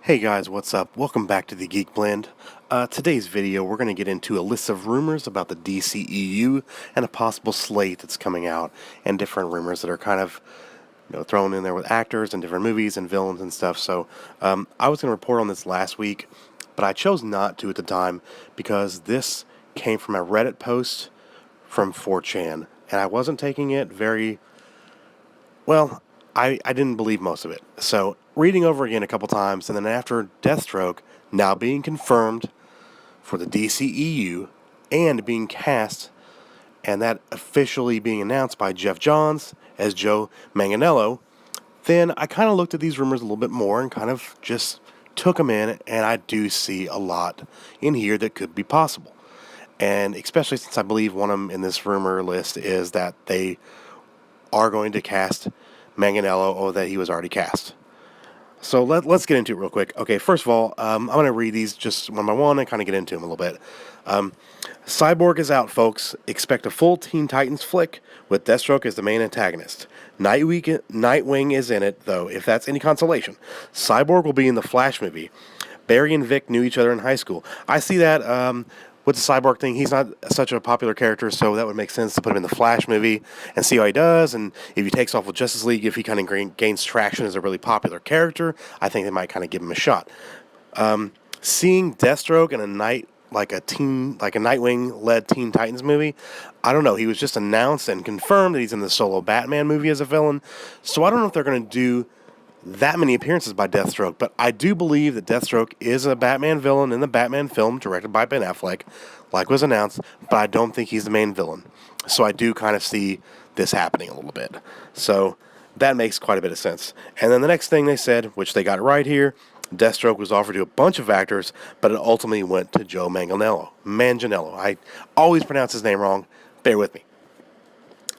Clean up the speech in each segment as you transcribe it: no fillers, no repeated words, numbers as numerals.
Hey guys, what's up? Welcome back to the Geek Blend. Today's video, we're going to get into a list of rumors about the DCEU and a possible slate that's coming out, and different rumors that are kind of thrown in there with actors and different movies and villains and stuff. So I was going to report on this last week, but I chose not to at the time because this came from a Reddit post from 4chan, and I wasn't taking it very well. I didn't believe most of it. So, reading over again a couple times, and then after Deathstroke now being confirmed for the DCEU and being cast, and that officially being announced by Jeff Johns as Joe Manganiello, then I kind of looked at these rumors a little bit more and kind of just took them in, and I do see a lot in here that could be possible. And especially since I believe one of them in this rumor list is that they are going to cast Manganiello, or that he was already cast. So let's get into it real quick. Okay, first of all, I'm going to read these just one by one and kind of get into them a little bit. Cyborg is out, folks. Expect a full Teen Titans flick with Deathstroke as the main antagonist. Nightwing is in it, though, if that's any consolation. Cyborg will be in the Flash movie. Barry and Vic knew each other in high school. I see that with the Cyborg thing. He's not such a popular character, so that would make sense to put him in the Flash movie and see how he does. And if he takes off with Justice League, if he kind of gains traction as a really popular character, I think they might kind of give him a shot. Seeing Deathstroke in a Nightwing-led Teen Titans movie, I don't know. He was just announced and confirmed that he's in the solo Batman movie as a villain, so I don't know if they're going to do that many appearances by Deathstroke, but I do believe that Deathstroke is a Batman villain in the Batman film directed by Ben Affleck, like was announced, but I don't think he's the main villain. So I do kind of see this happening a little bit. So that makes quite a bit of sense. And then the next thing they said, which they got right here, Deathstroke was offered to a bunch of actors, but it ultimately went to Joe Manganiello. I always pronounce his name wrong. Bear with me.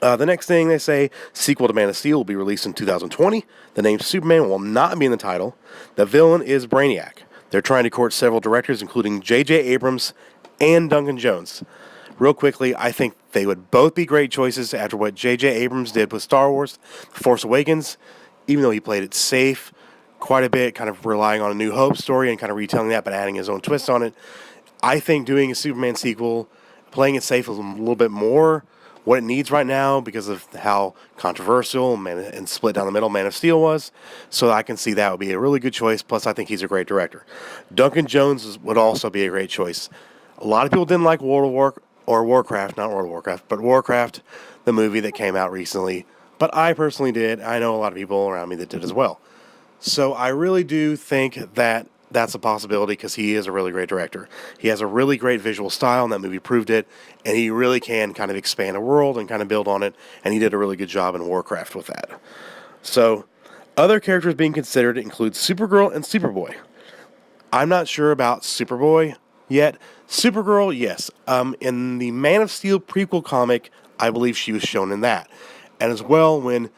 The next thing they say, sequel to Man of Steel will be released in 2020. The name Superman will not be in the title. The villain is Brainiac. They're trying to court several directors, including J.J. Abrams and Duncan Jones. Real quickly, I think they would both be great choices after what J.J. Abrams did with Star Wars, The Force Awakens, even though he played it safe quite a bit, kind of relying on a New Hope story and kind of retelling that, but adding his own twist on it. I think doing a Superman sequel, playing it safe a little bit more what it needs right now because of how controversial and split down the middle Man of Steel was. So I can see that would be a really good choice. Plus, I think he's a great director. Duncan Jones would also be a great choice. A lot of people didn't like Warcraft, not World of Warcraft, but Warcraft, the movie that came out recently. But I personally did. I know a lot of people around me that did as well. So I really do think that that's a possibility because he is a really great director. He has a really great visual style, and that movie proved it, and he really can kind of expand a world and kind of build on it, and he did a really good job in Warcraft with that. So, other characters being considered include Supergirl and Superboy. I'm not sure about Superboy yet. Supergirl, yes. In the Man of Steel prequel comic, I believe she was shown in that. And as well, when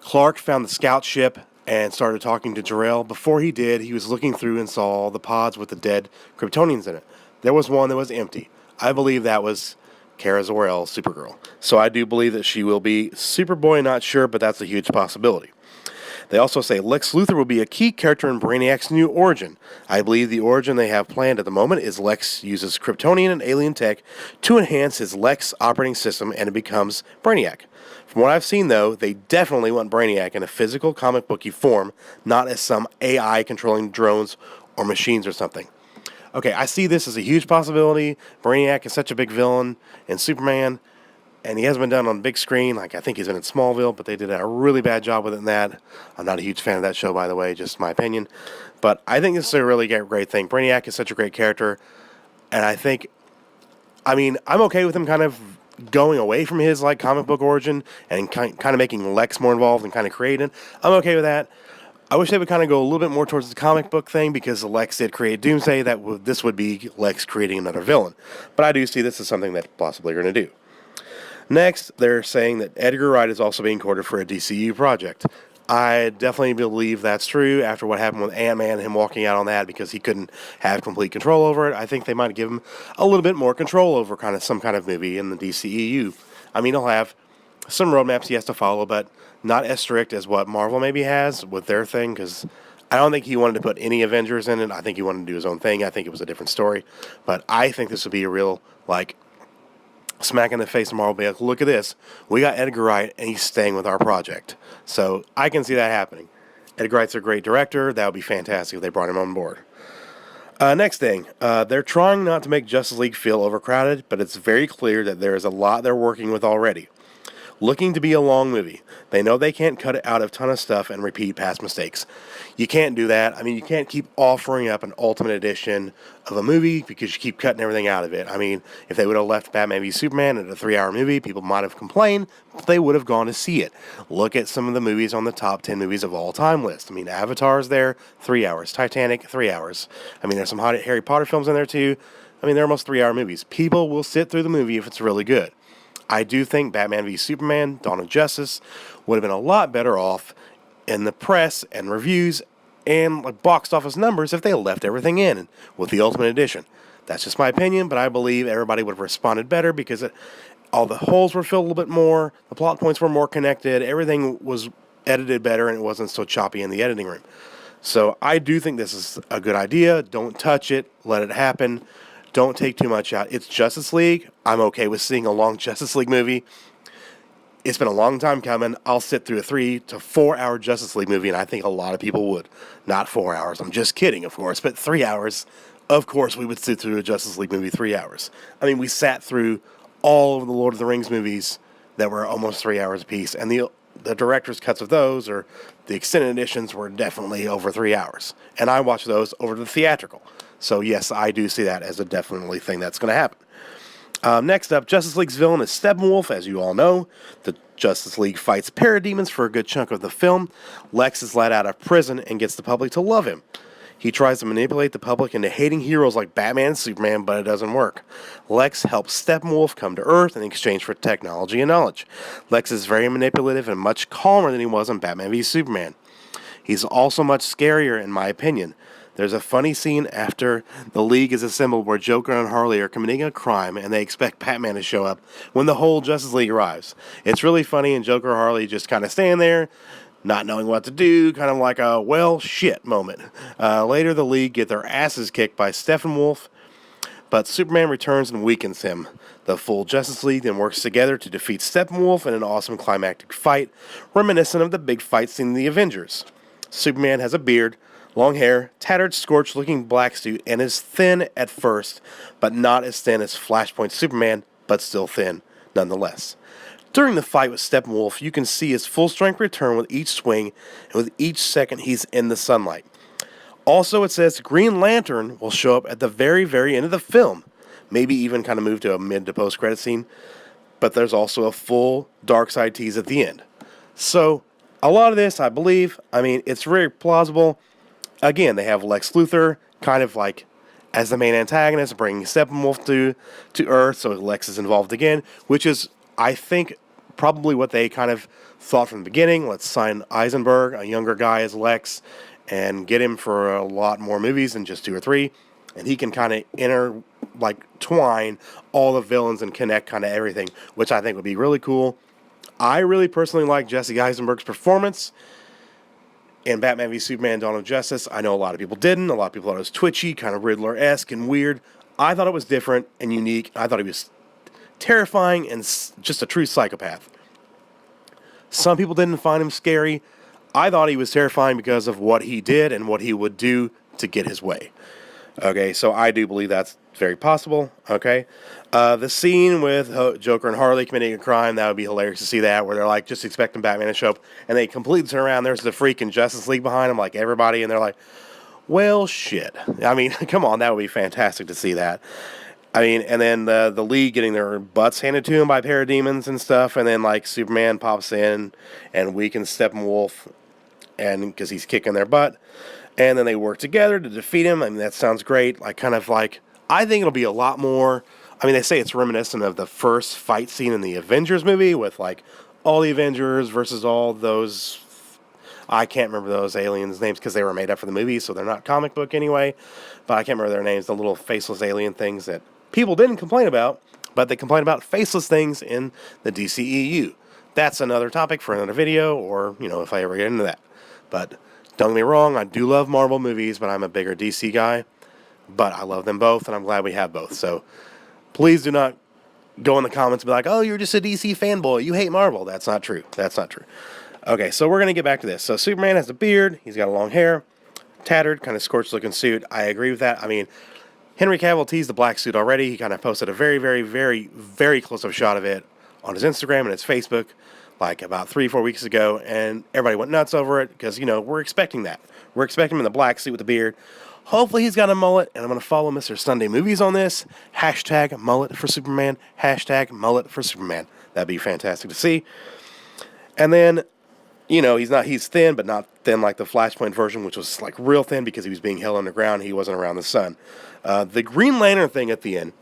Clark found the scout ship and started talking to Jor-El. Before he did, he was looking through and saw all the pods with the dead Kryptonians in it. There was one that was empty. I believe that was Kara Zor-El, Supergirl. So I do believe that she will be Superboy, not sure, but that's a huge possibility. They also say Lex Luthor will be a key character in Brainiac's new origin. I believe the origin they have planned at the moment is Lex uses Kryptonian and alien tech to enhance his Lex operating system and it becomes Brainiac. From what I've seen, though, they definitely want Brainiac in a physical comic booky form, not as some AI controlling drones or machines or something. Okay, I see this as a huge possibility. Brainiac is such a big villain in Superman, and he hasn't been done on big screen. Like, I think he's been in Smallville, but they did a really bad job with it in that. I'm not a huge fan of that show, by the way, just my opinion. But I think this is a really great thing. Brainiac is such a great character, and I'm okay with him kind of going away from his comic book origin and kind of making Lex more involved and kind of creating. I'm okay with that. I wish they would kind of go a little bit more towards the comic book thing because Lex did create Doomsday. This would be Lex creating another villain. But I do see this as something that possibly are going to do. Next, they're saying that Edgar Wright is also being courted for a DCU project. I definitely believe that's true after what happened with Ant-Man and him walking out on that because he couldn't have complete control over it. I think they might give him a little bit more control over some kind of movie in the DCEU. I mean, he'll have some roadmaps he has to follow, but not as strict as what Marvel maybe has with their thing because I don't think he wanted to put any Avengers in it. I think he wanted to do his own thing. I think it was a different story. But I think this would be a real, like, smack in the face of Marvel. Be like, look at this. We got Edgar Wright, and he's staying with our project. So I can see that happening. Edgar Wright's a great director. That would be fantastic if they brought him on board. Next thing, they're trying not to make Justice League feel overcrowded, but it's very clear that there is a lot they're working with already. Looking to be a long movie. They know they can't cut out a ton of stuff and repeat past mistakes. You can't do that. I mean, you can't keep offering up an ultimate edition of a movie because you keep cutting everything out of it. I mean, if they would have left Batman v Superman at a 3-hour movie, people might have complained, but they would have gone to see it. Look at some of the movies on the top 10 movies of all time list. I mean, Avatar's there, 3 hours. Titanic, 3 hours. I mean, there's some hot Harry Potter films in there too. I mean, they're almost 3-hour movies. People will sit through the movie if it's really good. I do think Batman v Superman, Dawn of Justice, would have been a lot better off in the press and reviews and like box office numbers if they left everything in with the Ultimate Edition. That's just my opinion, but I believe everybody would have responded better because all the holes were filled a little bit more, the plot points were more connected, everything was edited better, and it wasn't so choppy in the editing room. So I do think this is a good idea. Don't touch it. Let it happen. Don't take too much out. It's Justice League. I'm okay with seeing a long Justice League movie. It's been a long time coming. I'll sit through a 3 to 4 hour Justice League movie, and I think a lot of people would. Not 4 hours. I'm just kidding, of course, but 3 hours. Of course, we would sit through a Justice League movie 3 hours. I mean, we sat through all of the Lord of the Rings movies that were almost 3 hours apiece, and the director's cuts of those, or the extended editions, were definitely over 3 hours. And I watched those over the theatrical. So, yes, I do see that as a definitely thing that's going to happen. Next up, Justice League's villain is Steppenwolf, as you all know. The Justice League fights parademons for a good chunk of the film. Lex is let out of prison and gets the public to love him. He tries to manipulate the public into hating heroes like Batman and Superman, but it doesn't work. Lex helps Steppenwolf come to Earth in exchange for technology and knowledge. Lex is very manipulative and much calmer than he was in Batman v Superman. He's also much scarier, in my opinion. There's a funny scene after the League is assembled where Joker and Harley are committing a crime and they expect Batman to show up when the whole Justice League arrives. It's really funny, and Joker and Harley just kind of stand there, not knowing what to do, kind of like a, well, shit moment. Later, the League get their asses kicked by Steppenwolf, but Superman returns and weakens him. The full Justice League then works together to defeat Steppenwolf in an awesome climactic fight, reminiscent of the big fight scene in The Avengers. Superman has a beard, long hair, tattered, scorched-looking black suit, and is thin at first, but not as thin as Flashpoint Superman, but still thin, nonetheless. During the fight with Steppenwolf, you can see his full-strength return with each swing, and with each second he's in the sunlight. Also, it says Green Lantern will show up at the very, very end of the film, maybe even kind of move to a mid to post-credit scene, but there's also a full Darkseid tease at the end. So, a lot of this, I believe, it's very plausible. Again, they have Lex Luthor kind of like as the main antagonist, bringing Steppenwolf to Earth, so Lex is involved again, which is, I think, probably what they kind of thought from the beginning. Let's sign Eisenberg, a younger guy, as Lex, and get him for a lot more movies than just 2 or 3, and he can kind of twine all the villains and connect kind of everything, which I think would be really cool. I really personally like Jesse Eisenberg's performance in Batman v Superman: Dawn of Justice. I know a lot of people didn't. A lot of people thought it was twitchy, kind of Riddler-esque and weird. I thought it was different and unique. I thought he was terrifying and just a true psychopath. Some people didn't find him scary. I thought he was terrifying because of what he did and what he would do to get his way. Okay, so I do believe that's very possible. Okay, the scene with Joker and Harley committing a crime, that would be hilarious to see that, where they're like just expecting Batman to show up, and they completely turn around, there's the freaking Justice League behind them, like everybody, and they're like, well, shit. I mean, come on, that would be fantastic to see that. I mean, and then the League getting their butts handed to them by parademons and stuff, and then like Superman pops in and weakens Steppenwolf, and because he's kicking their butt, and then they work together to defeat him. I mean, that sounds great. I think it'll be a lot more. I mean, they say it's reminiscent of the first fight scene in the Avengers movie with like all the Avengers versus all those. I can't remember those aliens' names because they were made up for the movie, so they're not comic book anyway. But I can't remember their names. The little faceless alien things that people didn't complain about, but they complained about faceless things in the DCEU. That's another topic for another video, or if I ever get into that. But Don't get me wrong, I do love Marvel movies, but I'm a bigger DC guy. But I love them both, and I'm glad we have both. So please do not go in the comments and be like, oh, you're just a DC fanboy. You hate Marvel. That's not true. That's not true. Okay, so we're going to get back to this. So Superman has a beard. He's got long hair. Tattered, kind of scorched looking suit. I agree with that. I mean, Henry Cavill teased the black suit already. He kind of posted a very, very, very, very close-up shot of it on his Instagram and his Facebook like about 3-4 weeks ago, and everybody went nuts over it because, we're expecting that. We're expecting him in the black suit with the beard. Hopefully he's got a mullet, and I'm going to follow Mr. Sunday Movies on this. Hashtag mullet for Superman. Hashtag mullet for Superman. That'd be fantastic to see. And then, he's thin, but not thin like the Flashpoint version, which was like real thin because he was being held underground. He wasn't around the sun. The Green Lantern thing at the end,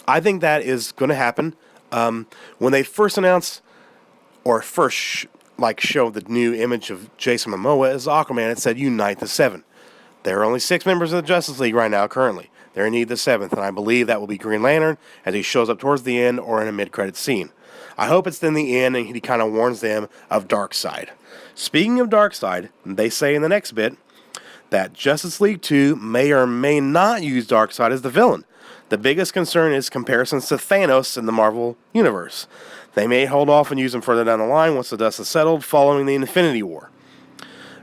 I think that is going to happen. When they first announced or first showed the new image of Jason Momoa as Aquaman, it said Unite the Seven. There are only 6 members of the Justice League right now currently. They're in need the 7th, and I believe that will be Green Lantern as he shows up towards the end or in a mid-credit scene. I hope it's in the end and he kind of warns them of Darkseid. Speaking of Darkseid, they say in the next bit that Justice League 2 may or may not use Darkseid as the villain. The biggest concern is comparisons to Thanos in the Marvel Universe. They may hold off and use him further down the line once the dust is settled following the Infinity War.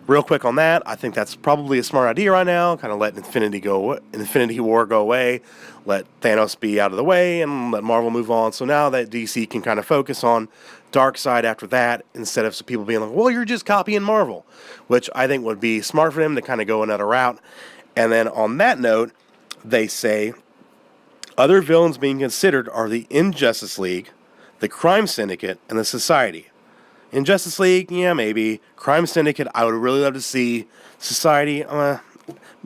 Real quick on that, I think that's probably a smart idea right now. Kind of let Infinity War go away, let Thanos be out of the way, and let Marvel move on. So now that DC can kind of focus on Darkseid after that, instead of some people being like, well, you're just copying Marvel, which I think would be smart for them to kind of go another route. And then on that note, they say other villains being considered are the Injustice League, the Crime Syndicate, and the Society. Injustice League, yeah, maybe. Crime Syndicate, I would really love to see. Society,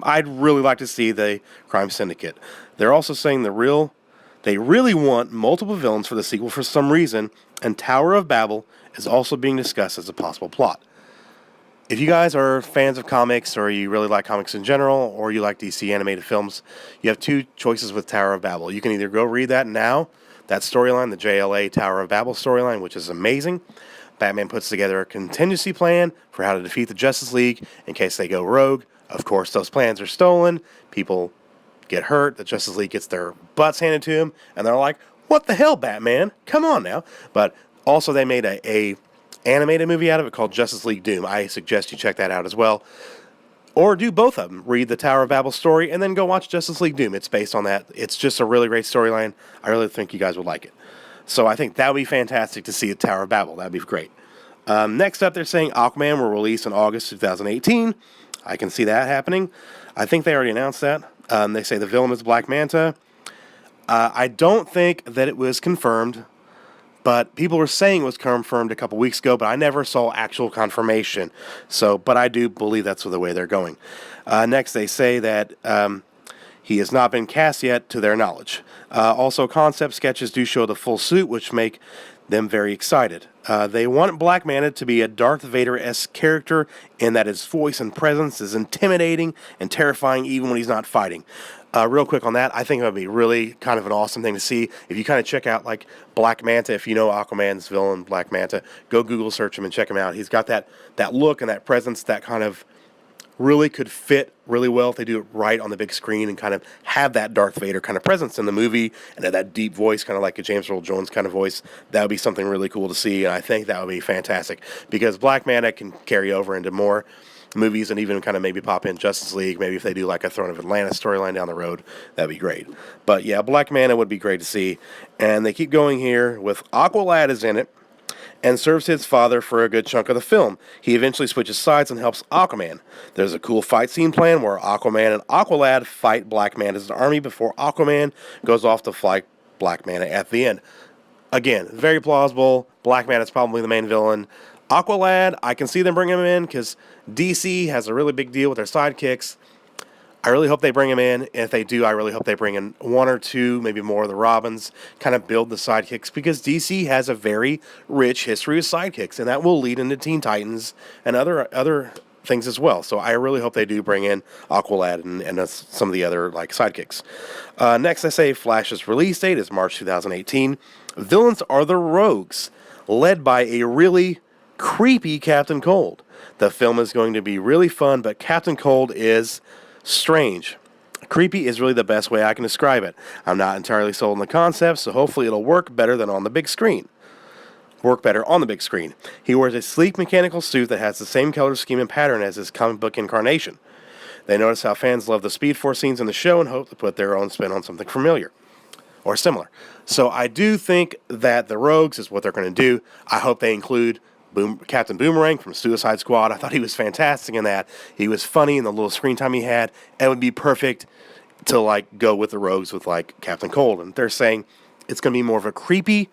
I'd really like to see the Crime Syndicate. They're also saying they really want multiple villains for the sequel for some reason, and Tower of Babel is also being discussed as a possible plot. If you guys are fans of comics, or you really like comics in general, or you like DC animated films, you have 2 choices with Tower of Babel. You can either go read that now, that storyline, the JLA Tower of Babel storyline, which is amazing. Batman puts together a contingency plan for how to defeat the Justice League in case they go rogue. Of course, those plans are stolen. People get hurt. The Justice League gets their butts handed to them, and they're like, what the hell, Batman? Come on now. But also they made a animated movie out of it called Justice League Doom. I suggest you check that out as well. Or do both of them. Read the Tower of Babel story and then go watch Justice League Doom. It's based on that. It's just a really great storyline. I really think you guys would like it. So I think that would be fantastic to see at Tower of Babel. That would be great. Next up, they're saying Aquaman will release in August 2018. I can see that happening. I think they already announced that. They say the villain is Black Manta. I don't think that it was confirmed, but people were saying it was confirmed a couple weeks ago, but I never saw actual confirmation. But I do believe that's the way they're going. Next, they say that he has not been cast yet to their knowledge. Also, concept sketches do show the full suit, which make them very excited. They want Black Manta to be a Darth Vader-esque character in that his voice and presence is intimidating and terrifying even when he's not fighting. Real quick on that, I think it would be really kind of an awesome thing to see. If you kind of check out like Black Manta, if you know Aquaman's villain, Black Manta, go Google search him and check him out. He's got that look and that presence that kind of really could fit really well if they do it right on the big screen and kind of have that Darth Vader kind of presence in the movie and have that deep voice, kind of like a James Earl Jones kind of voice. That would be something really cool to see, and I think that would be fantastic because Black Manta can carry over into more movies and even kind of maybe pop in Justice League. Maybe if they do like a Throne of Atlantis storyline down the road, that'd be great. But yeah, Black Manta would be great to see. And they keep going here with Aqualad is in it and serves his father for a good chunk of the film. He eventually switches sides and helps Aquaman. There's a cool fight scene plan where Aquaman and Aqualad fight Black Manta's army before Aquaman goes off to fight Black Manta at the end. Again, very plausible. Black Manta's probably the main villain. Aqualad, I can see them bringing him in because DC has a really big deal with their sidekicks. I really hope they bring him in. And if they do, I really hope they bring in 1 or 2, maybe more of the Robins, kind of build the sidekicks, because DC has a very rich history of sidekicks, and that will lead into Teen Titans and other things as well. So I really hope they do bring in Aqualad and some of the other like sidekicks. Next, I say Flash's release date is March 2018. Villains are the Rogues, led by a really creepy Captain Cold. The film is going to be really fun, but Captain Cold is strange. Creepy is really the best way I can describe it. I'm not entirely sold on the concept, so hopefully it'll work better than on the big screen. Work better on the big screen. He wears a sleek mechanical suit that has the same color scheme and pattern as his comic book incarnation. They notice how fans love the Speed Force scenes in the show and hope to put their own spin on something familiar or similar. So I do think that the Rogues is what they're going to do. I hope they include Captain Boomerang from Suicide Squad. I thought he was fantastic in that. He was funny in the little screen time he had, and it would be perfect to like go with the Rogues with like Captain Cold. And they're saying it's going to be more of a creepy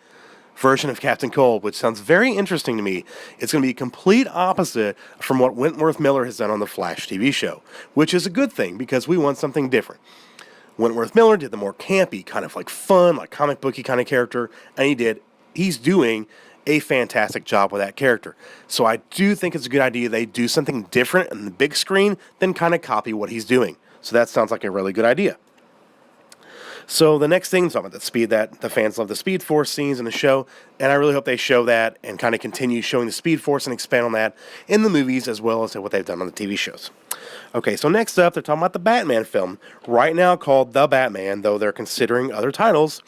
version of Captain Cold, which sounds very interesting to me. It's going to be a complete opposite from what Wentworth Miller has done on the Flash TV show, which is a good thing because we want something different. Wentworth Miller did the more campy, kind of like fun, like comic booky kind of character, and he's doing a fantastic job with that character. So I do think it's a good idea they do something different on the big screen than kind of copy what he's doing. So that sounds like a really good idea. So the next thing is about the speed that the fans love the Speed Force scenes in the show, and I really hope they show that and kind of continue showing the Speed Force and expand on that in the movies as well as what they've done on the TV shows. Okay, so next up, they're talking about the Batman film, right now called The Batman, though they're considering other titles,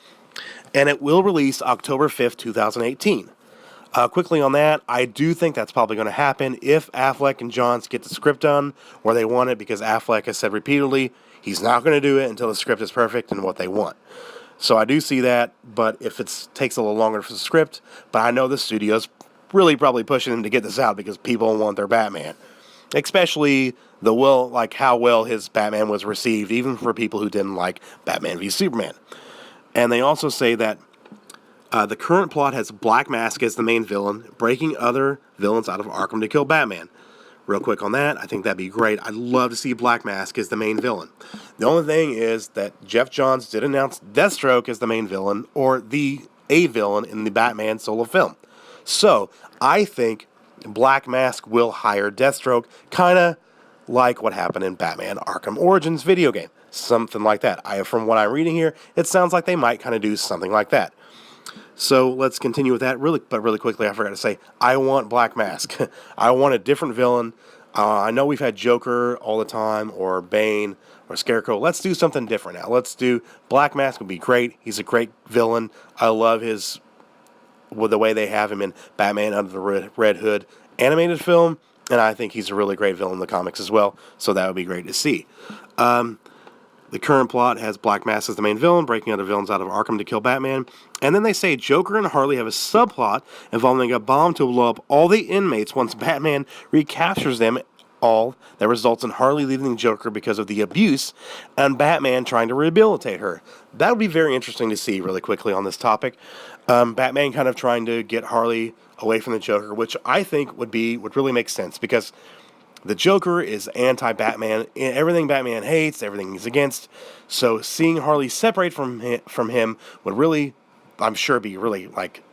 and it will release October 5th, 2018. Quickly on that, I do think that's probably going to happen if Affleck and Johns get the script done where they want it, because Affleck has said repeatedly he's not going to do it until the script is perfect and what they want. So I do see that, but if it takes a little longer for the script, but I know the studio's really probably pushing them to get this out because people want their Batman. Especially how well his Batman was received, even for people who didn't like Batman v Superman. And they also say that the current plot has Black Mask as the main villain, breaking other villains out of Arkham to kill Batman. Real quick on that, I think that'd be great. I'd love to see Black Mask as the main villain. The only thing is that Jeff Johns did announce Deathstroke as the main villain, or a villain in the Batman solo film. So, I think Black Mask will hire Deathstroke, kind of like what happened in Batman Arkham Origins video game. Something like that. From what I'm reading here, it sounds like they might kind of do something like that. So let's continue with that. Really quickly, I forgot to say, I want Black Mask. I want a different villain. I know we've had Joker all the time, or Bane, or Scarecrow. Let's do something different now. Let's do Black Mask. Would be great. He's a great villain. I love the way they have him in Batman Under the Red Hood animated film, and I think he's a really great villain in the comics as well. So that would be great to see. The current plot has Black Mask as the main villain, breaking other villains out of Arkham to kill Batman. And then they say Joker and Harley have a subplot involving a bomb to blow up all the inmates once Batman recaptures them all. That results in Harley leaving Joker because of the abuse and Batman trying to rehabilitate her. That would be very interesting to see really quickly on this topic. Batman kind of trying to get Harley away from the Joker, which I think would really make sense because the Joker is anti-Batman. Everything Batman hates, everything he's against. So seeing Harley separate from him would really, I'm sure, be really like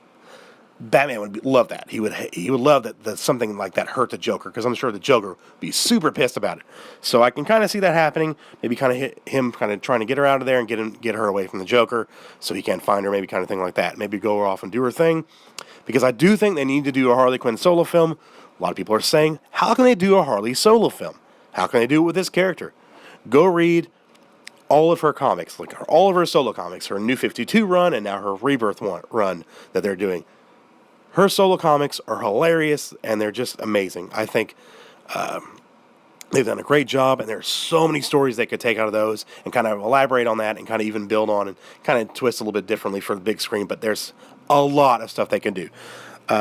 Batman would love that. He would love that something like that hurt the Joker, because I'm sure the Joker would be super pissed about it. So I can kind of see that happening. Maybe kind of hit him, kind of trying to get her out of there and get her away from the Joker, so he can't find her. Maybe kind of thing like that. Maybe go off and do her thing, because I do think they need to do a Harley Quinn solo film. A lot of people are saying, how can they do a Harley solo film? How can they do it with this character? Go read all of her comics, like all of her solo comics, her New 52 run and now her Rebirth run that they're doing. Her solo comics are hilarious, and they're just amazing. I think they've done a great job, and there's so many stories they could take out of those and kind of elaborate on that and kind of even build on and kind of twist a little bit differently for the big screen, but there's a lot of stuff they can do.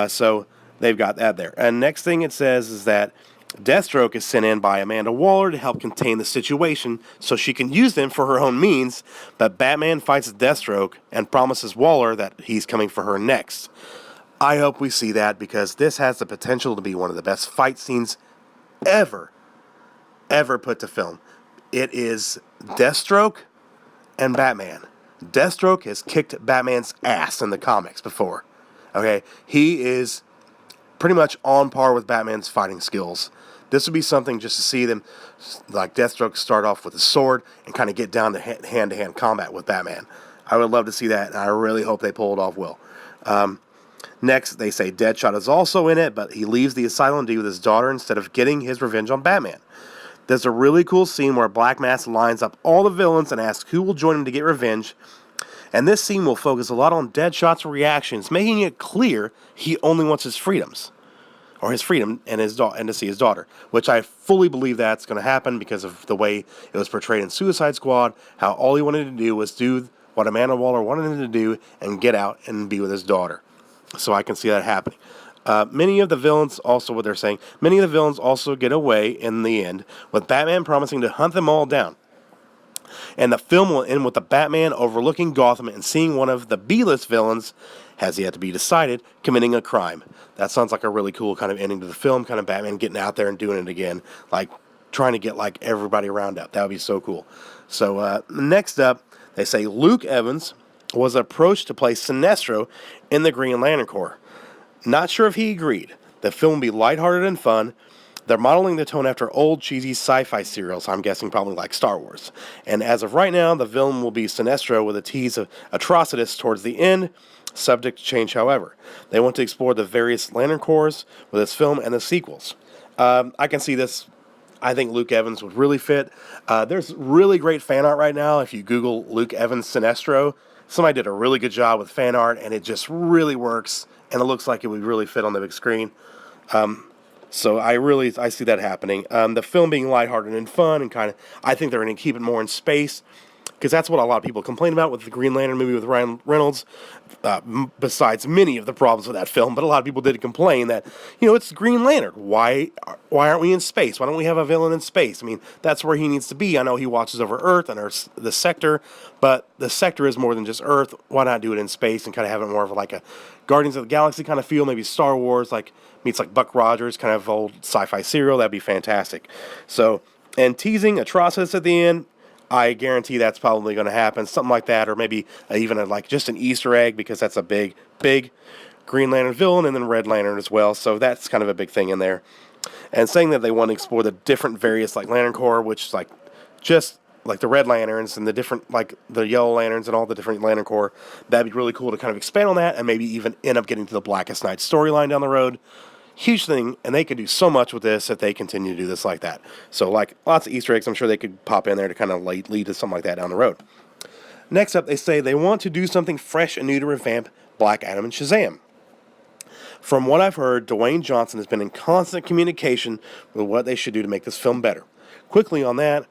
So they've got that there. And next thing it says is that Deathstroke is sent in by Amanda Waller to help contain the situation so she can use them for her own means, but Batman fights Deathstroke and promises Waller that he's coming for her next. I hope we see that, because this has the potential to be one of the best fight scenes ever put to film. It is Deathstroke and Batman. Deathstroke has kicked Batman's ass in the comics before. Okay, he is pretty much on par with Batman's fighting skills. This would be something just to see them, like Deathstroke, start off with a sword and kind of get down to hand-to-hand combat with Batman. I would love to see that, and I really hope they pull it off well. Next, they say Deadshot is also in it, but he leaves the asylum to be with his daughter instead of getting his revenge on Batman. There's a really cool scene where Black Mask lines up all the villains and asks who will join him to get revenge. And this scene will focus a lot on Deadshot's reactions, making it clear he only wants his freedoms. Or his freedom and and to see his daughter, which I fully believe that's going to happen because of the way it was portrayed in Suicide Squad, how all he wanted to do was do what Amanda Waller wanted him to do and get out and be with his daughter. So I can see that happening. Many of the villains also, what they're saying, many of the villains also get away in the end, with Batman promising to hunt them all down. And the film will end with the Batman overlooking Gotham and seeing one of the B-list villains, has yet to be decided, committing a crime. That sounds like a really cool kind of ending to the film, kind of Batman getting out there and doing it again, like trying to get like everybody around up. That would be so cool. So next up, they say Luke Evans was approached to play Sinestro in the Green Lantern Corps. Not sure if he agreed. The film will be lighthearted and fun. They're modeling the tone after old cheesy sci-fi serials, I'm guessing probably like Star Wars. And as of right now, the villain will be Sinestro with a tease of Atrocitus towards the end, subject to change however. They want to explore the various Lantern Corps with this film and the sequels. I can see this. I think Luke Evans would really fit. There's really great fan art right now. If you Google Luke Evans Sinestro, somebody did a really good job with fan art, and it just really works, and it looks like it would really fit on the big screen. So I see that happening. The film being lighthearted and fun, and kind of, I think they're going to keep it more in space, because that's what a lot of people complain about with the Green Lantern movie with Ryan Reynolds, besides many of the problems with that film. But a lot of people did complain that, it's Green Lantern. Why aren't we in space? Why don't we have a villain in space? I mean, that's where he needs to be. I know he watches over Earth and the Sector, but the Sector is more than just Earth. Why not do it in space and kind of have it more of like a Guardians of the Galaxy kind of feel, maybe Star Wars, meets like Buck Rogers, kind of old sci-fi serial. That'd be fantastic. So, and teasing Atrocitus at the end, I guarantee that's probably going to happen, something like that, or maybe even just an Easter egg, because that's a big Green Lantern villain, and then Red Lantern as well, so that's kind of a big thing in there. And saying that they want to explore the different various Lantern Corps, which is just the Red Lanterns and the different, the Yellow Lanterns and all the different Lantern Corps, that'd be really cool to kind of expand on that, and maybe even end up getting to the Blackest Night storyline down the road. Huge thing, and they could do so much with this if they continue to do this like that. So, lots of Easter eggs, I'm sure they could pop in there to kind of lead to something like that down the road. Next up, they say they want to do something fresh and new to revamp Black Adam and Shazam. From what I've heard, Dwayne Johnson has been in constant communication with what they should do to make this film better. Quickly on that,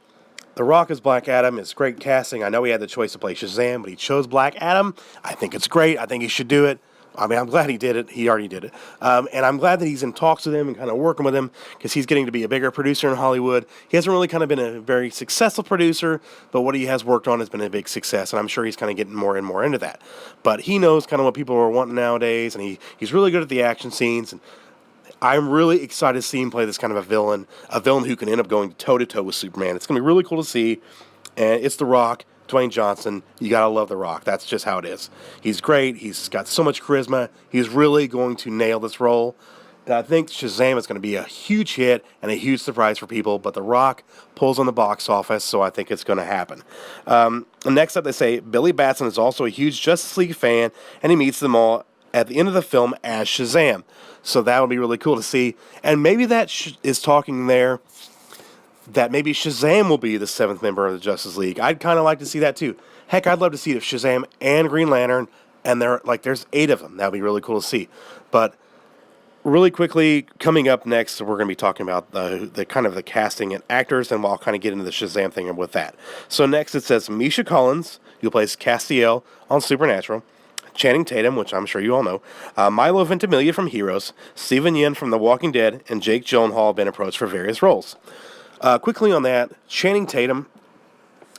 The Rock as Black Adam is great casting. I know he had the choice to play Shazam, but he chose Black Adam. I think it's great. I think he should do it. I mean, I'm glad he did it. He already did it. And I'm glad that he's in talks with him and kind of working with him, because he's getting to be a bigger producer in Hollywood. He hasn't really kind of been a very successful producer, but what he has worked on has been a big success, and I'm sure he's kind of getting more and more into that. But he knows kind of what people are wanting nowadays, and he's really good at the action scenes. And I'm really excited to see him play this kind of a villain who can end up going toe-to-toe with Superman. It's going to be really cool to see, and it's The Rock. Dwayne Johnson, you gotta love The Rock. That's just how it is. He's great. He's got so much charisma. He's really going to nail this role. And I think Shazam is going to be a huge hit and a huge surprise for people, but The Rock pulls on the box office, so I think it's going to happen. Next up, they say Billy Batson is also a huge Justice League fan, and he meets them all at the end of the film as Shazam. So that would be really cool to see. And maybe that is talking there that maybe Shazam will be the 7th member of the Justice League. I'd kind of like to see that too. Heck, I'd love to see it if Shazam and Green Lantern, and there's 8 of them. That would be really cool to see. But really quickly, coming up next, we're going to be talking about the kind of the casting and actors, and I'll kind of get into the Shazam thing with that. So next it says Misha Collins, who plays Castiel on Supernatural, Channing Tatum, which I'm sure you all know, Milo Ventimiglia from Heroes, Steven Yeun from The Walking Dead, and Jake Gyllenhaal have been approached for various roles. Quickly on that, Channing Tatum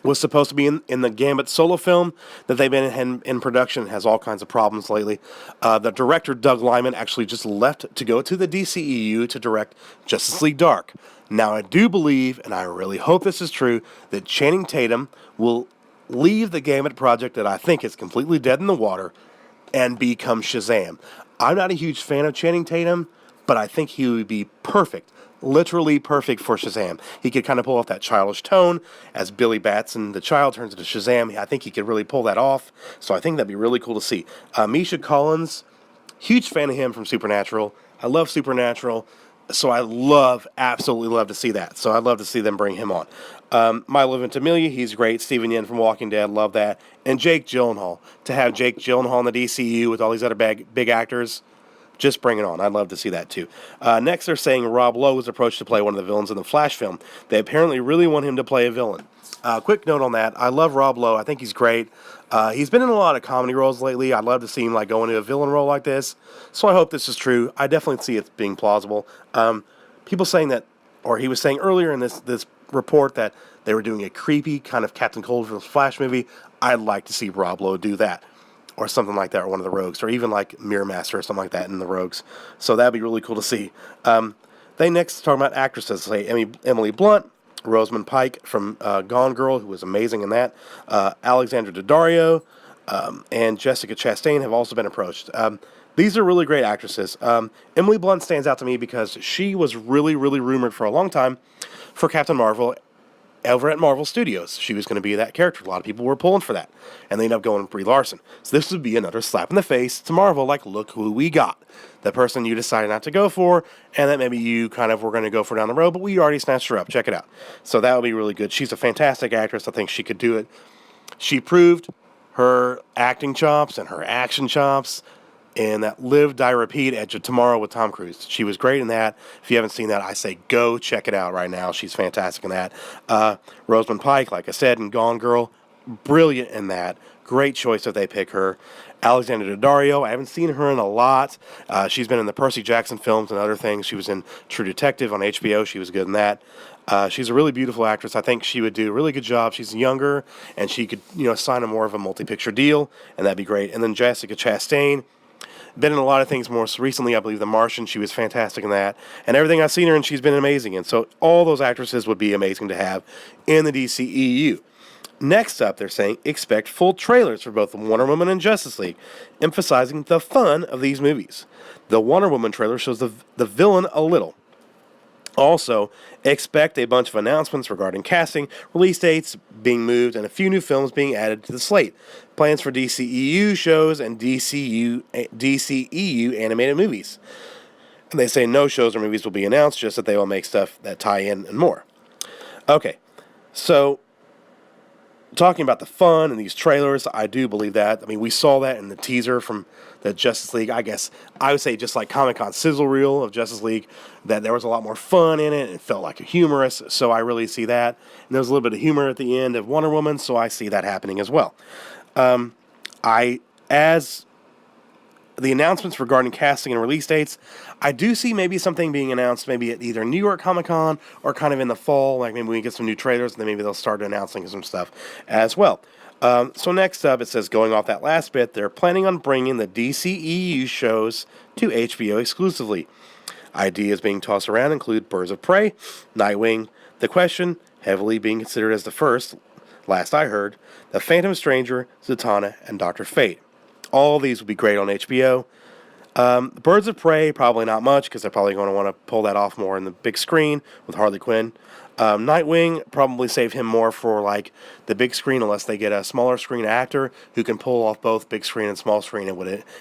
was supposed to be in the Gambit solo film that they've been in production. Has all kinds of problems lately. The director, Doug Liman, actually just left to go to the DCEU to direct Justice League Dark. Now, I do believe, and I really hope this is true, that Channing Tatum will leave the Gambit project that I think is completely dead in the water and become Shazam. I'm not a huge fan of Channing Tatum, but I think he would be perfect. Literally perfect for Shazam. He could kind of pull off that childish tone as Billy Batson, the child, turns into Shazam. I think he could really pull that off. So I think that'd be really cool to see. Misha Collins, Huge fan of him from Supernatural. I love Supernatural, so absolutely love to see that. So I'd love to see them bring him on. Milo Ventimiglia, he's great. Steven Yeun from Walking Dead, love that. And Jake Gyllenhaal. To have Jake Gyllenhaal in the DCEU with all these other big actors, just bring it on. I'd love to see that too. Next, they're saying Rob Lowe was approached to play one of the villains in the Flash film. They apparently really want him to play a villain. Quick note on that. I love Rob Lowe. I think he's great. He's been in a lot of comedy roles lately. I'd love to see him go into a villain role like this. So I hope this is true. I definitely see it being plausible. People saying that, or he was saying earlier in this report that they were doing a creepy kind of Captain Cold Flash movie. I'd like to see Rob Lowe do that, or something like that, or one of the Rogues, or even like Mirror Master or something like that in the Rogues. So that'd be really cool to see. They next talk about actresses. Say Emily Blunt, Rosamund Pike from Gone Girl, who was amazing in that. Alexandra Daddario and Jessica Chastain have also been approached. These are really great actresses. Emily Blunt stands out to me because she was really, really rumored for a long time for Captain Marvel over at Marvel Studios. She was going to be that character. A lot of people were pulling for that. And they ended up going with Brie Larson. So this would be another slap in the face to Marvel, look who we got. The person you decided not to go for, and that maybe you kind of were going to go for down the road, but we already snatched her up. Check it out. So that would be really good. She's a fantastic actress. I think she could do it. She proved her acting chops and her action chops in that Live, Die, Repeat, Edge of Tomorrow with Tom Cruise. She was great in that. If you haven't seen that, I say go check it out right now. She's fantastic in that. Rosamund Pike, like I said, in Gone Girl, brilliant in that. Great choice if they pick her. Alexandra Daddario, I haven't seen her in a lot. She's been in the Percy Jackson films and other things. She was in True Detective on HBO. She was good in that. She's a really beautiful actress. I think she would do a really good job. She's younger, and she could, sign a more of a multi-picture deal, and that'd be great. And then Jessica Chastain, been in a lot of things. Most recently, I believe The Martian. She was fantastic in that. And everything I've seen her in, she's been amazing in. So all those actresses would be amazing to have in the DCEU. Next up, they're saying expect full trailers for both Wonder Woman and Justice League, emphasizing the fun of these movies. The Wonder Woman trailer shows the villain a little. Also, expect a bunch of announcements regarding casting, release dates being moved, and a few new films being added to the slate. Plans for DCEU shows and DCEU animated movies. And they say no shows or movies will be announced, just that they will make stuff that tie in and more. Okay, so talking about the fun and these trailers, I do believe that. I mean, we saw that in the teaser from the Justice League. I guess I would say just like Comic-Con sizzle reel of Justice League, that there was a lot more fun in it. It felt like humorous, so I really see that. And there was a little bit of humor at the end of Wonder Woman, so I see that happening as well. As the announcements regarding casting and release dates, I do see maybe something being announced maybe at either New York Comic Con or kind of in the fall, like maybe we get some new trailers and then maybe they'll start announcing some stuff as well. So next up, it says, going off that last bit, they're planning on bringing the DCEU shows to HBO exclusively. Ideas being tossed around include Birds of Prey, Nightwing, The Question, heavily being considered as the first, last I heard, The Phantom Stranger, Zatanna, and Dr. Fate. All of these would be great on HBO. Birds of Prey, probably not much, because they're probably going to want to pull that off more in the big screen with Harley Quinn. Nightwing, probably save him more for like the big screen, unless they get a smaller screen actor who can pull off both big screen and small screen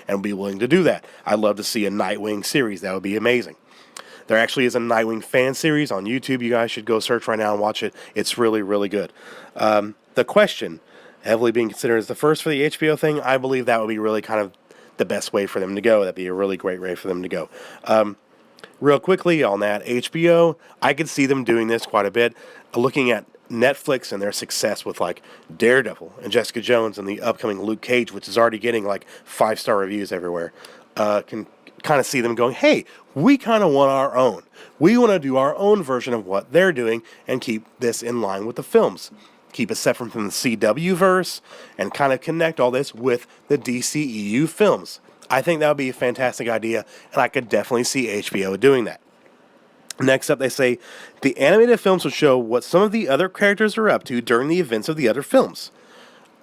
and be willing to do that. I'd love to see a Nightwing series. That would be amazing. There actually is a Nightwing fan series on YouTube. You guys should go search right now and watch it. It's really, really good. The Question, heavily being considered as the first for the HBO thing, I believe that would be really kind of the best way for them to go. That'd be a really great way for them to go. Real quickly on that, HBO, I could see them doing this quite a bit. Looking at Netflix and their success with like Daredevil and Jessica Jones and the upcoming Luke Cage, which is already getting like 5-star reviews everywhere, can kind of see them going, hey, we kind of want our own. We want to do our own version of what they're doing and keep this in line with the films. Keep it separate from the CW verse and kind of connect all this with the DCEU films. I think that would be a fantastic idea, and I could definitely see HBO doing that. Next up, they say, the animated films will show what some of the other characters are up to during the events of the other films.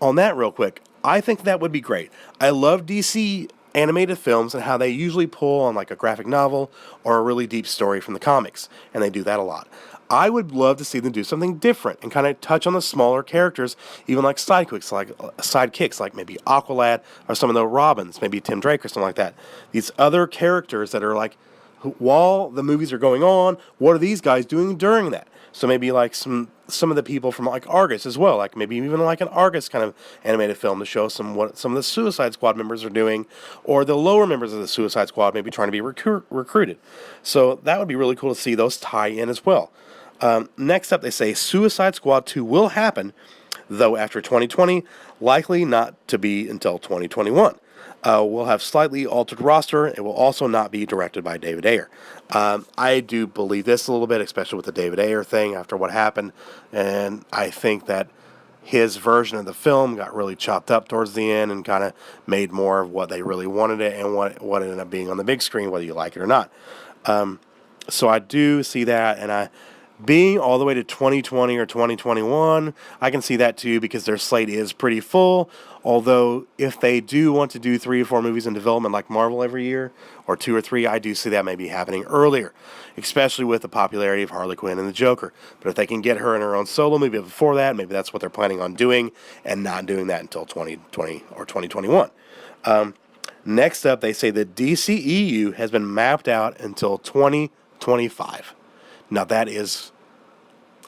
On that real quick, I think that would be great. I love DC animated films and how they usually pull on like a graphic novel or a really deep story from the comics, and they do that a lot. I would love to see them do something different and kind of touch on the smaller characters, even like sidekicks, like maybe Aqualad or some of the Robins, maybe Tim Drake or something like that. These other characters that are like, while the movies are going on, what are these guys doing during that? So maybe like some of the people from like Argus as well, like maybe even like an Argus kind of animated film to show what some of the Suicide Squad members are doing, or the lower members of the Suicide Squad maybe trying to be recruited. So that would be really cool to see those tie in as well. Next up, they say Suicide Squad 2 will happen, though after 2020, likely not to be until 2021. We'll have slightly altered roster. It will also not be directed by David Ayer. I do believe this a little bit, especially with the David Ayer thing after what happened, and I think that his version of the film got really chopped up towards the end and kind of made more of what they really wanted it and what ended up being on the big screen, whether you like it or not. So I do see that, and being all the way to 2020 or 2021, I can see that too because their slate is pretty full. Although, if they do want to do 3 or 4 movies in development like Marvel every year, or 2 or 3, I do see that maybe happening earlier, especially with the popularity of Harley Quinn and the Joker. But if they can get her in her own solo movie before that, maybe that's what they're planning on doing, and not doing that until 2020 or 2021. Next up, they say the DCEU has been mapped out until 2025. Now, that is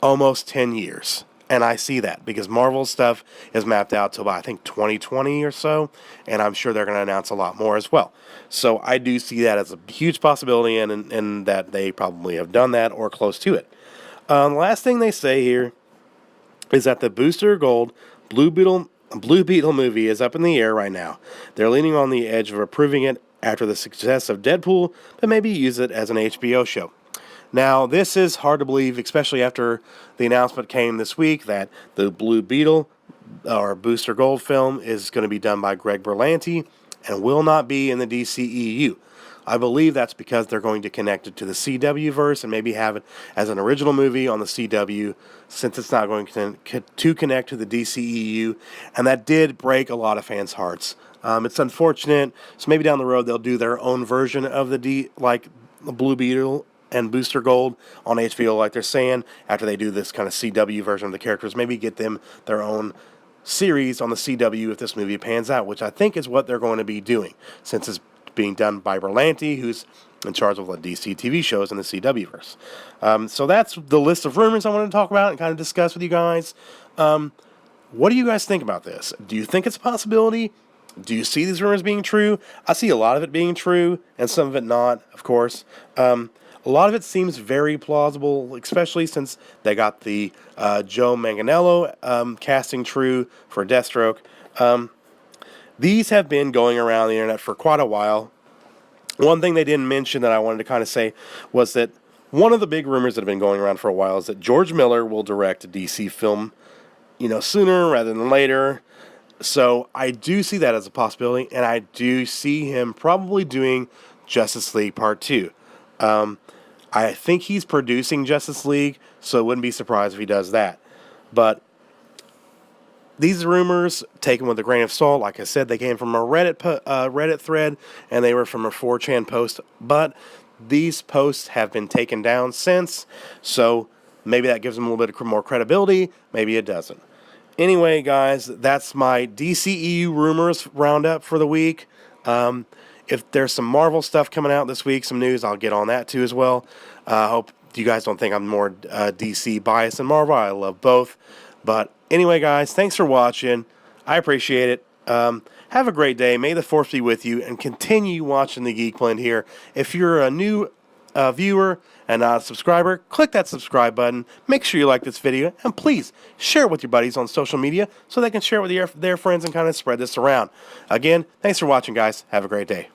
almost 10 years. And I see that because Marvel stuff is mapped out to about, I think, 2020 or so. And I'm sure they're going to announce a lot more as well. So I do see that as a huge possibility and that they probably have done that or close to it. The last thing they say here is that the Booster Gold Blue Beetle movie is up in the air right now. They're leaning on the edge of approving it after the success of Deadpool, but maybe use it as an HBO show. Now, this is hard to believe, especially after the announcement came this week that the Blue Beetle or Booster Gold film is going to be done by Greg Berlanti and will not be in the DCEU. I believe that's because they're going to connect it to the CW verse and maybe have it as an original movie on the CW, since it's not going to connect to the DCEU, and that did break a lot of fans' hearts. It's unfortunate, so maybe down the road they'll do their own version of the Blue Beetle and Booster Gold on HBO, like they're saying, after they do this kind of CW version of the characters. Maybe get them their own series on the CW if this movie pans out, which I think is what they're going to be doing, since it's being done by Berlanti, who's in charge of the DC TV shows in the CW-verse. So that's the list of rumors I wanted to talk about and kind of discuss with you guys. What do you guys think about this? Do you think it's a possibility? Do you see these rumors being true? I see a lot of it being true, and some of it not, of course. A lot of it seems very plausible, especially since they got the Joe Manganiello casting true for Deathstroke. These have been going around the internet for quite a while. One thing they didn't mention that I wanted to kind of say was that one of the big rumors that have been going around for a while is that George Miller will direct a DC film, sooner rather than later. So I do see that as a possibility, and I do see him probably doing Justice League Part 2. I think he's producing Justice League, so it wouldn't be surprised if he does that. But these rumors, taken with a grain of salt, like I said, they came from a Reddit thread, and they were from a 4chan post. But these posts have been taken down since, so maybe that gives them a little bit more credibility. Maybe it doesn't. Anyway, guys, that's my DCEU rumors roundup for the week. If there's some Marvel stuff coming out this week, some news, I'll get on that too as well. I hope you guys don't think I'm more DC biased than Marvel. I love both. But anyway, guys, thanks for watching. I appreciate it. Have a great day. May the Force be with you, and continue watching the Geek Blend here. If you're a new viewer and not a subscriber, click that subscribe button. Make sure you like this video, and please share it with your buddies on social media so they can share it with their friends and kind of spread this around. Again, thanks for watching, guys. Have a great day.